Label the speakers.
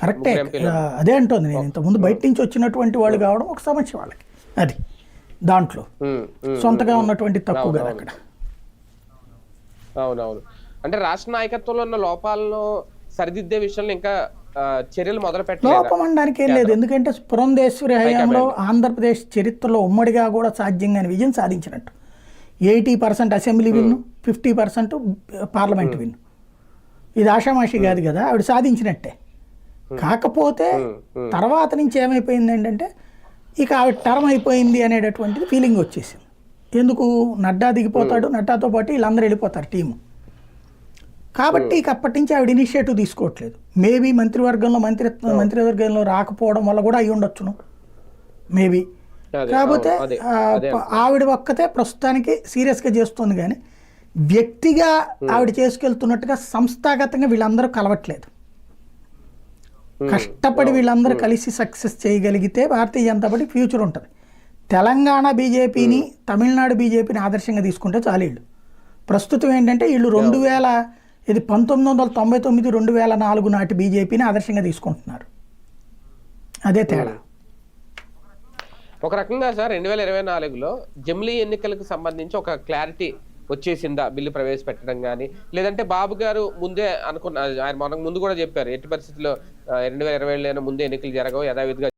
Speaker 1: కరెక్టే. అదే అంటోంది నేను. ఇంతకుముందు బయట నుంచి వచ్చినటువంటి వాళ్ళు కావడం ఒక సమస్య వాళ్ళకి. అది దాంట్లో సొంతగా ఉన్నటువంటి తక్కువ కదా అక్కడ.
Speaker 2: అవునవును. అంటే రాష్ట్ర నాయకత్వంలో ఉన్న లోపాలను సరిదిద్దే విషయంలో ఇంకా చర్యలు మొదలు పెట్టలేదు.
Speaker 1: లోపం అనడానికి ఏం లేదు. ఎందుకంటే పురంధేశ్వరి హయాంలో ఆంధ్రప్రదేశ్ చరిత్రలో ఉమ్మడిగా కూడా సాధ్యంగా విజయం సాధించినట్టు. 80% అసెంబ్లీ విన్ను, 50% పార్లమెంట్ విన్ను. ఇది ఆషామాషి కాదు కదా, ఆవిడ సాధించినట్టే. కాకపోతే తర్వాత నుంచి ఏమైపోయింది ఏంటంటే ఇక ఆవిడ టర్మ్ అయిపోయింది అనేటటువంటిది ఫీలింగ్ వచ్చేసింది. ఎందుకు నడ్డా దిగిపోతాడు, నడ్డాతో పాటు వీళ్ళందరూ వెళ్ళిపోతారు టీము. కాబట్టి ఇక అప్పటి నుంచి ఆవిడ ఇనిషియేటివ్ తీసుకోవట్లేదు. మేబీ మంత్రివర్గంలో రాకపోవడం వల్ల కూడా అయి ఉండొచ్చును మేబీ. కాకపోతే ఆవిడ ఒక్కతే ప్రస్తుతానికి సీరియస్గా చేస్తుంది, కానీ వ్యక్తిగా ఆవిడ చేసుకెళ్తున్నట్టుగా సంస్థాగతంగా వీళ్ళందరూ కలవట్లేదు. కష్టపడి వీళ్ళందరూ కలిసి సక్సెస్ చేయగలిగితే భారతీయ జనతా పార్టీ ఫ్యూచర్ ఉంటుంది. తెలంగాణ బీజేపీని, తమిళనాడు బీజేపీని ఆదర్శంగా తీసుకుంటే చాలు. వీళ్ళు ప్రస్తుతం ఏంటంటే వీళ్ళు 1999, 2004 నాటి బీజేపీని ఆదర్శంగా తీసుకుంటున్నారు. అదే తేడా.
Speaker 2: ఒక రకంగా సార్ 2024లో జమిలీ ఎన్నికలకు సంబంధించి ఒక క్లారిటీ వచ్చేసిందా బిల్లు ప్రవేశపెట్టడం కానీ, లేదంటే బాబు గారు ముందే అనుకున్న, ఆయన మనకు ముందు కూడా చెప్పారు ఎట్టి పరిస్థితుల్లో 2027 ముందే ఎన్నికలు జరగవు, యథావిధిగా